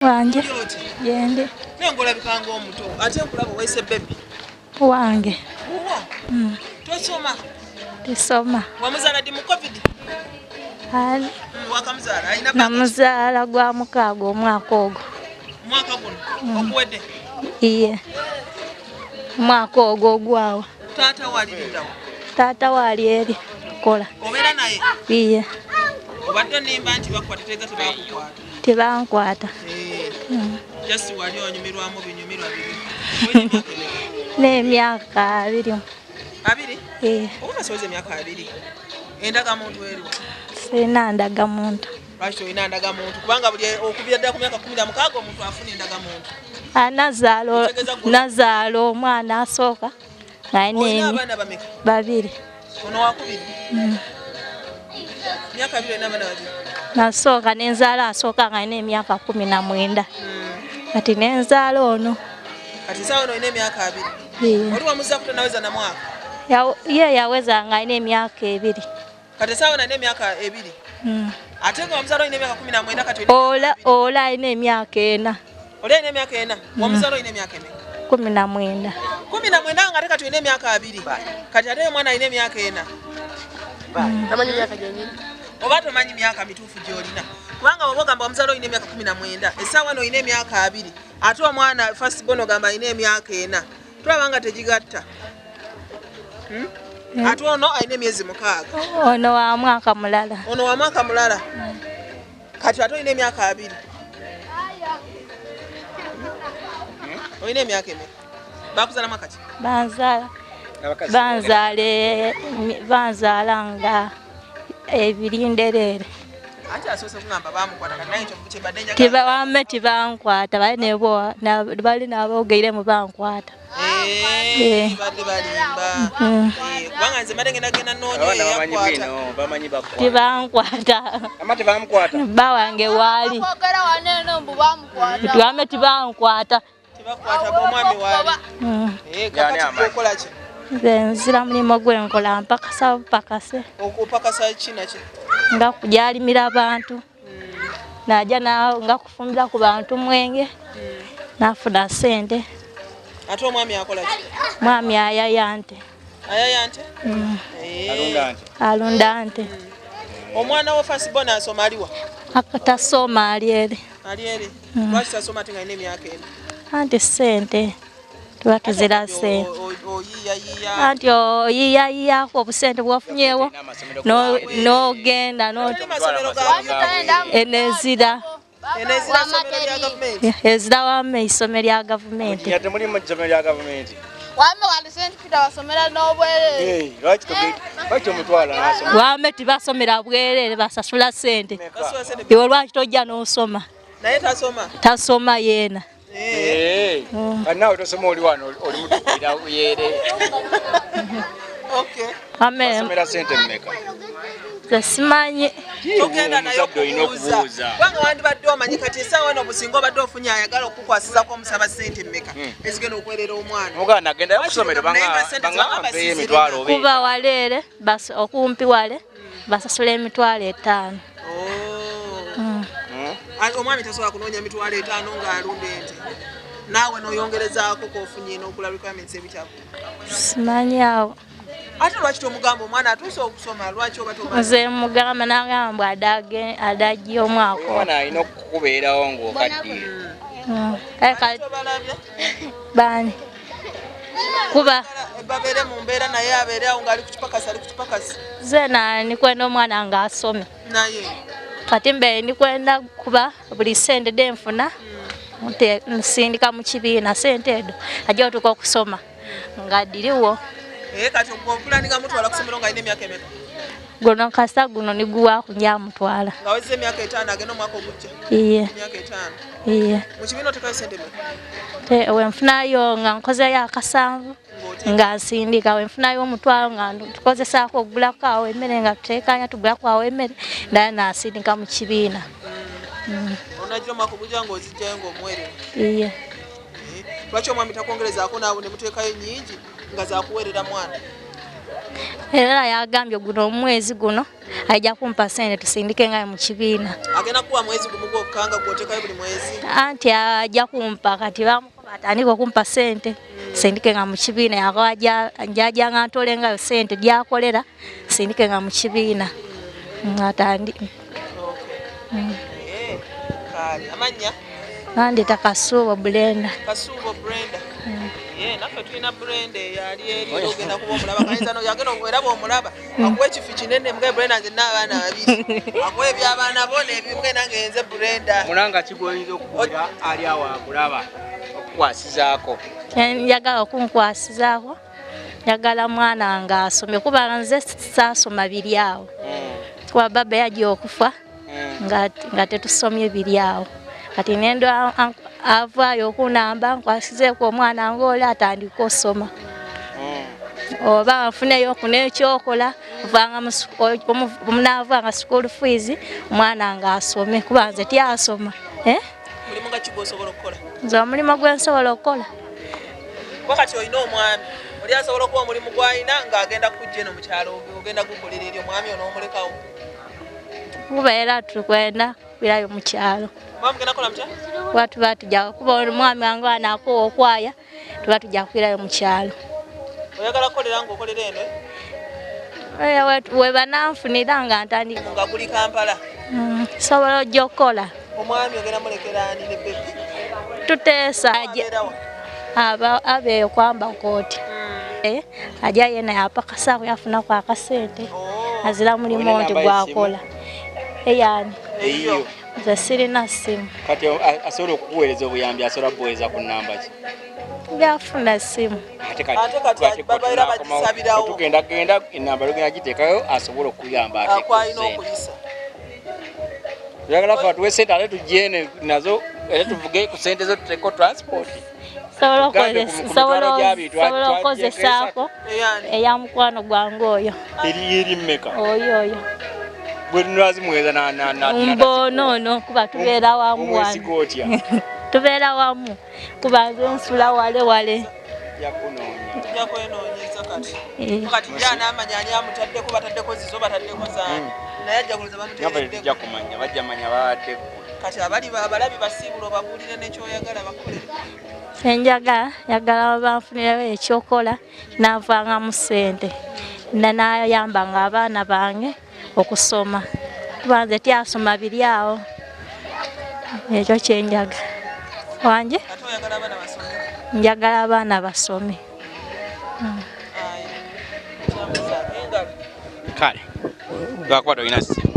Wange. Yende. Nengola bikanga omuto. Ate nkulaba wese baby. Wange. Uwo. Tosoma. Tisoma. Wamuzala di mu COVID. Hali. Wakamuzala alina namuzala gwa mukago omwaka ogwo. Mwaka guno. Okuwedde. Iye. Mwaka ogwo ogwawa. Taata wali lindawo. Taata wali eri kola. Obeera naye. Iye. Obadde nimba nti bakwata teza tebakukwata. Tebankwata. Just wali onyumirwamu binyumirwa bibi. N'emyaka 2. 2? Oba soze emyaka 2. Endaga muntu eri. Sina ndaga muntu. Lwaki olina ndaga muntu? Kubanga buli okubira ddala ku myaka 16 omuntu afuna endaga muntu. Nazaalo omwana asooka. Olina abaana bameka? 2. Ono wakubiri? Myaka 2 n'abaana babiri. Nasooka nenzaala asooka nga alina emyaka 19. Kati nenzaala ono. Kati saawa ono olina emyaka 2. Oli wamuzza kutonaweza na mwaka? Ye yaweza nga alina emyaka 2. Kati saawa ono alina emyaka 2. Ate nga wamuzaala olina emyaka 19 kati ola alina emyaka 4. Oli alina emyaka 4? Wamuzaala olina emyaka 19. 19 nga ate kati olina emyaka 2. Kati ate omwana alina emyaka 4. Tamanyi myaka gyenyini? Oba tomanyi myaka mituufu gy'olina. Kubanga bw'oba ogamba omuzaala olina emyaka 19, essaawa eno olina emyaka 2, ate omwana first born ogamba alina emyaka 4. Tulaba nga tegigatta. Ate ono alina emyezi 6. Ono wa mwaka mulala. Ono wa mwaka mulala. Kati ate olina emyaka 2. Olina emyaka emeka? Bakuzaala mwaka ki? Banzaala nga ebirinderere. Ate asoose kugamba bamukwata kati naye kyebadde njagala. Tibawamme tibankwata bali n'aboogeire mu bankwata. Badde balimba. Kubanga nze mbadde ngenda nnoonya eyo yakwata. Tibankwata. Amate bamukwata. Bawange waali. Kwogera wanene mbu bamukwata. Tibamme tibankwata. Tibakwata b'omwami waali. Kakati okola ki? Nze nzira mulimu gwenkola mpakasa bupakase. Okupakasa ki nakyo? Nga kujalimira abantu. Najja nga kufumbira ku bantu mwenge. Nafuna sente. Ate omwami akola ki? Mwami ayaya nte. Ayaya nte? Alunda nte. Omwana wo first born asoma aliwa? Akatasoma ali eri. Ali eri? Lwaki tasoma ate nga alina emyaka 4? Anti sente. Tuba tuzira sente. Anti oyiyayiyaako obusente bwafunyeewo n'ogenda enezira. Ezira wamme isomero lya gavumenti. Ate mulimu isomero lya gavumenti. Wamme wali sente pita basomera n'obwerere. Lwaki omutwala n'asoma? Wamme tibasomera bwerere basasula sente. Iwe lwaki tojja n'osoma? Naye tasoma? Tasoma yeena. Nawe tosoma oli wano oli mutukira yere. Asomera sente mmeka? Simanyi. Togenda nayo kubuuza. Kubanga wandibadde omanyi kati essaawa eno obusinga obadde ofunye ayagala okukwasizako omusaba sente mmeka ezigenda okuwerera omwana. Omwana agendayo ku ssomero bangamba emitwalo 2. Kuba waleere okumpi wale basasula emitwalo 5. Omwami tasobola kunoonya emitwalo 5 ng'alunda ente. Naawe n'oyongerezaako k'ofunye n'okula requirements ebitabo. Simanyi awo. Ate lwaki tomugamba omwana atuuse okusoma lwaki oba tomanyi? Nze mugamba n'agamba adagye omwaka. Omwana alina okukubeerawo ng'okaddiye. Bani? Kuba babeere mu mbeera naye abeere awo ng'ali ku kipakasi ali ku kipakasi. Nze nikwenda omwana ng'asome. Naye? Kati mbe nikwenda kuba buli sente denfuna nsindika mu kibiina sente edo ajja otuuka okusoma nga diriwo. Kati okulaninga mutwala ku ssomero ng'alina emyaka emeka? Guno kasa guno niguwa kunja mutwala. Nga wezze emyaka 5 agenda omwaka ogujja? Iye. Emyaka 5? Iye. Mu kibiina otekayo sente emeka? Wenfunayo nga nkozeyo akasanvu nga nsindika wenfunayo omutwalo nga tukozesaako okugulako awo emmere nga tuteekanya tugulako awo emmere naye nasindika mu kibiina. Onagira omwaka ogujja ng'ozijjayo ng'omuwerera? Iye. Lwaki omwami takwongerezaako naawe ne muteekayo nnyingi nga zakuweerera mwana? Era yagambye guno omwezi guno ajja kumpa sente tusindike nga mu kibiina. Agenda kuwa mwezi gumu gwokka nga gw'oteekayo buli mwezi? Anti ajja kumpa kati bamukoba atandika okumpa sente sindike nga mu kibiina yaja nga ntole nga sente gyakolera sindike nga mu kibiina atandika. Kale amanya nandeta Kasuubo Brenda. Kasuubo Brenda. Naffe tulina Brenda yali eri ogenda kuba omulaba kayinza no yagenda okwera omulaba akuwa ekifi kinene mbwe Brenda nze n'abaana babiri akuwa eby'abaana bo n'ebimwe nange nze Brenda. Mulanga kigoyinza okugira ali awo akulaba okukwasizaako. Njagala okunkwasizaako njagala mwana nga asome kuba nze saasoma biri awo kuba baba yajja okufa nga tetusomye biri awo kati nendo avaayo okunamba nkwasizeeko omwana ng'oli atandika osoma oba afuneyo kunekyokola omunaavanga school fees omwana nga asome kuba nze tyasoma. Mulimu nga ki gw'osobola okukola? Nze omulimu gwe nsobola okukola wakati olina omwami oli asobola okuba omulimu gw'alina ng'agenda kujja eno mu kyalo ogenda gukolera eri omwami onoomulekawo? kuba era tukwenda birayo mu kyalo. Mugenda kukola mutya? Kuba tuba tujja kuba omwami wange anaakowa okwaya tuba tujja kukwirayo mu kyalo. Oyagala kukolera ng'okolera eno? We bananfunira nga ntandika. Nga guli Kampala? Sobola ojja okukola. Omwami ogenda mulekera ani ne bebi? Tuteesa abeeyo kwamba kooti. Ajja yena yapakasaako yafunako akasente azira mulimu nti gwakola. Eyani? Eyiyo. Nze sirina ssimu. Kati asobola okukuweereza obuyambi asobola kubuweereza ku nnamba ki? Byafuna ssimu. Ate kati babaira bagisabirawo. Tugenda ennamba lugenda giteekayo asobola okuyamba ate. Akwalina okuyisa. Tuyagala ffe atuwe sente ate tujje nazo era tuvuge ku sente zo tuteeko transport. Sobola okukozesaako eya mukwano gwange oyo. Eri mmeka? Oyo. Bwe tunazimuweereza Mbonono kuba tubeera wamu wano. Tubeera wamu kuba nze nsula wale. Tujja kwenoonyeza kati. Kati n'amanya ani amutaddeko bataddeko zizo bataddeko zaani. Naye ajjaguluza bamuteereddeko. Tujja kumanya bajja manya babaddeko. Kati abalabi basiibula obabuulire n'ekyoyagala bakolere. Yagala banfunirawo ekyokola naavanga mu ssente n'ayambanga abaana bange okusoma kuba nze tyasoma biri awo ekyo kyenjaga wanje njagala abaana basome. Kale gakwata olina simu